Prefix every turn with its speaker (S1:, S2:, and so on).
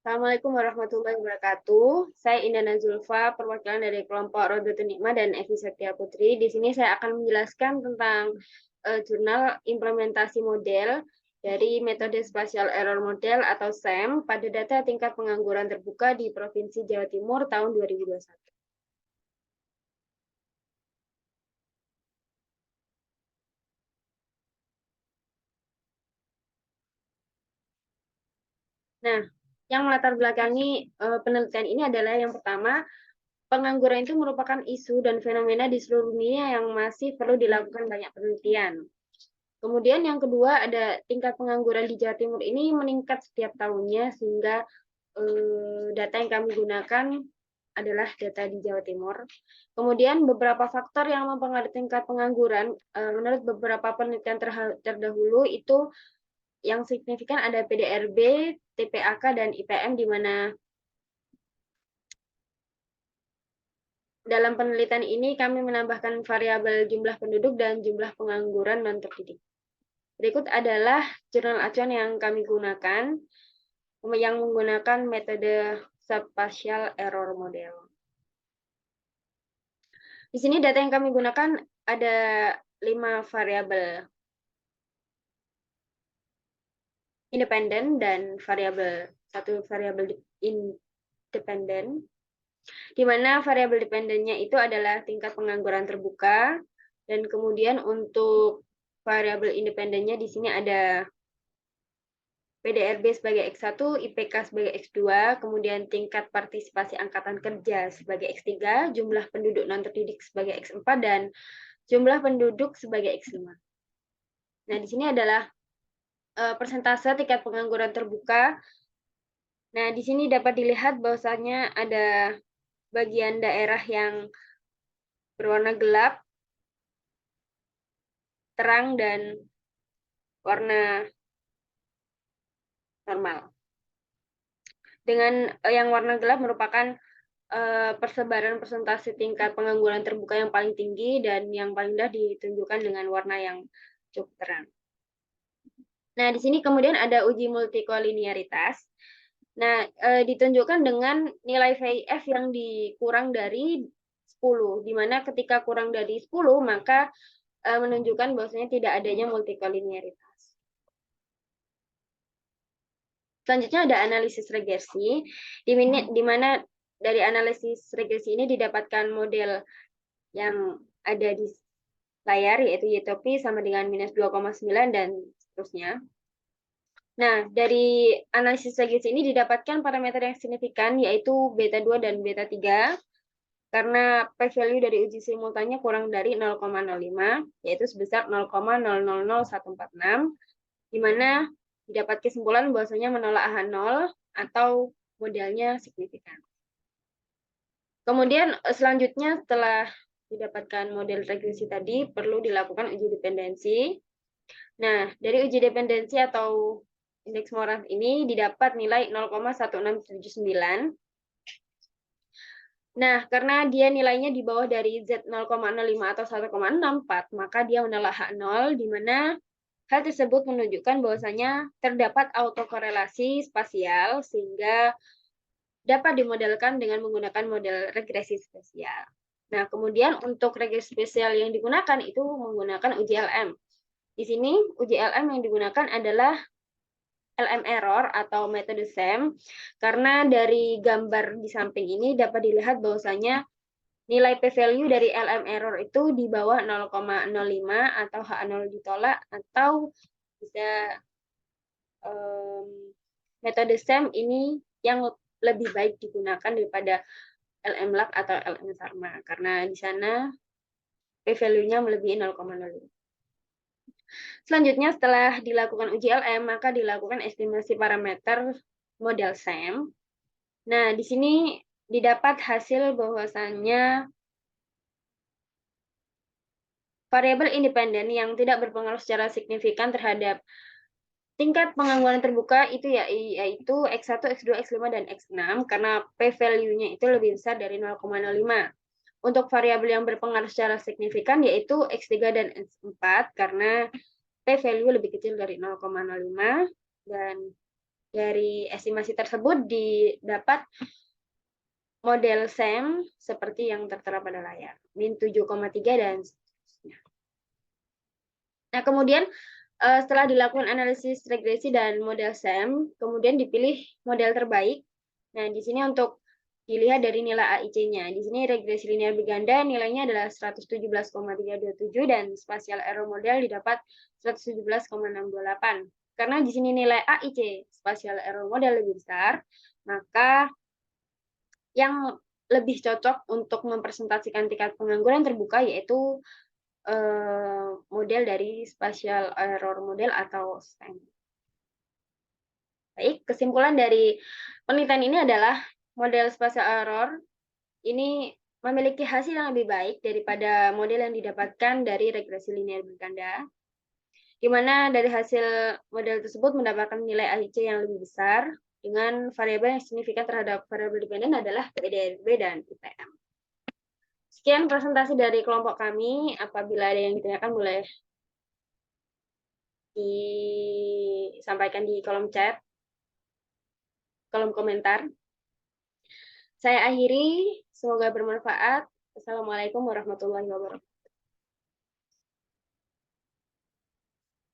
S1: Assalamualaikum warahmatullahi wabarakatuh. Saya Indana Zulfa, perwakilan dari kelompok Rodatul Nikmah dan Evi Setia Putri. Di sini saya akan menjelaskan tentang jurnal implementasi model dari metode spatial error model atau SEM pada data tingkat pengangguran terbuka di Provinsi Jawa Timur tahun 2021. Nah, yang melatar belakangi penelitian ini adalah yang pertama, pengangguran itu merupakan isu dan fenomena di seluruh dunia yang masih perlu dilakukan banyak penelitian. Kemudian yang kedua ada tingkat pengangguran di Jawa Timur ini meningkat setiap tahunnya sehingga data yang kami gunakan adalah data di Jawa Timur. Kemudian beberapa faktor yang mempengaruhi tingkat pengangguran menurut beberapa penelitian terdahulu itu yang signifikan ada PDRB, TPAK, dan IPM di mana dalam penelitian ini kami menambahkan variabel jumlah penduduk dan jumlah pengangguran non terdidik. Berikut adalah jurnal acuan yang kami gunakan, yang menggunakan metode spatial error model. Di sini data yang kami gunakan ada 5 variabel independen dan satu variabel independen, di mana variabel dependennya itu adalah tingkat pengangguran terbuka, dan kemudian untuk variabel independennya di sini ada PDRB sebagai X1, IPK sebagai X2, kemudian tingkat partisipasi angkatan kerja sebagai X3, jumlah penduduk non terdidik sebagai X4, dan jumlah penduduk sebagai X5. Nah, di sini adalah persentase tingkat pengangguran terbuka. Nah, di sini dapat dilihat bahwasanya ada bagian daerah yang berwarna gelap, terang, dan warna normal. Dengan yang warna gelap merupakan persebaran persentase tingkat pengangguran terbuka yang paling tinggi, dan yang paling rendah ditunjukkan dengan warna yang cukup terang. Nah, di sini kemudian ada uji multikolinearitas. Nah, ditunjukkan dengan nilai VIF yang dikurang dari 10, di mana ketika kurang dari 10, maka menunjukkan bahwasanya tidak adanya multikolinearitas. Selanjutnya ada analisis regresi, di mana dari analisis regresi ini didapatkan model yang ada di layar, yaitu Y-topi sama dengan minus 2,9 dan seterusnya. Nah, dari analisis regresi ini didapatkan parameter yang signifikan, yaitu beta 2 dan beta 3, karena p-value dari uji simultannya kurang dari 0,05, yaitu sebesar 0,000146, di mana didapat kesimpulan bahwasanya menolak H0 atau modelnya signifikan. Kemudian selanjutnya setelah didapatkan model regresi tadi, perlu dilakukan uji dependensi. Nah, dari uji dependensi atau indeks Morath ini didapat nilai 0,1679. Nah, karena dia nilainya di bawah dari Z 0,05 atau 1,64, maka dia menolak H0, di mana hal tersebut menunjukkan bahwasanya terdapat autokorelasi spasial sehingga dapat dimodelkan dengan menggunakan model regresi spesial. Nah, kemudian untuk regresi spesial yang digunakan itu menggunakan uji LM. Di sini uji LM yang digunakan adalah LM error atau metode SEM, karena dari gambar di samping ini dapat dilihat bahwasanya nilai p-value dari LM error itu di bawah 0,05 atau H0 ditolak, atau bisa metode SEM ini yang lebih baik digunakan daripada LM LAC atau LM Sarma, karena di sana p-value-nya melebihi 0,05. Selanjutnya, setelah dilakukan uji LM, maka dilakukan estimasi parameter model SEM. Nah, di sini didapat hasil bahwasannya variabel independen yang tidak berpengaruh secara signifikan terhadap tingkat pengangguran terbuka itu yaitu X1, X2, X5, dan X6, karena p-value-nya itu lebih besar dari 0,05. Untuk variabel yang berpengaruh secara signifikan yaitu X3 dan X4, karena p-value lebih kecil dari 0,05, dan Dari estimasi tersebut didapat model SEM seperti yang tertera pada layar, min 7,3 dan seterusnya. Nah, kemudian setelah dilakukan analisis regresi dan model SEM, kemudian dipilih model terbaik. Nah, di sini untuk dilihat dari nilai AIC-nya. Di sini regresi linear berganda nilainya adalah 117,327 dan spatial error model didapat 117,628. Karena di sini nilai AIC spatial error model lebih besar, maka yang lebih cocok untuk mempresentasikan tingkat pengangguran terbuka yaitu model dari spatial error model atau SEM. Baik, kesimpulan dari penelitian ini adalah model spatial error ini memiliki hasil yang lebih baik daripada model yang didapatkan dari regresi linear berganda, di mana dari hasil model tersebut mendapatkan nilai AIC yang lebih besar dengan variabel yang signifikan terhadap variabel dependen adalah PDRB dan IPM. Sekian presentasi dari kelompok kami. Apabila ada yang ditanyakan boleh disampaikan di kolom chat, kolom komentar. Saya akhiri, semoga bermanfaat. Assalamualaikum warahmatullahi wabarakatuh.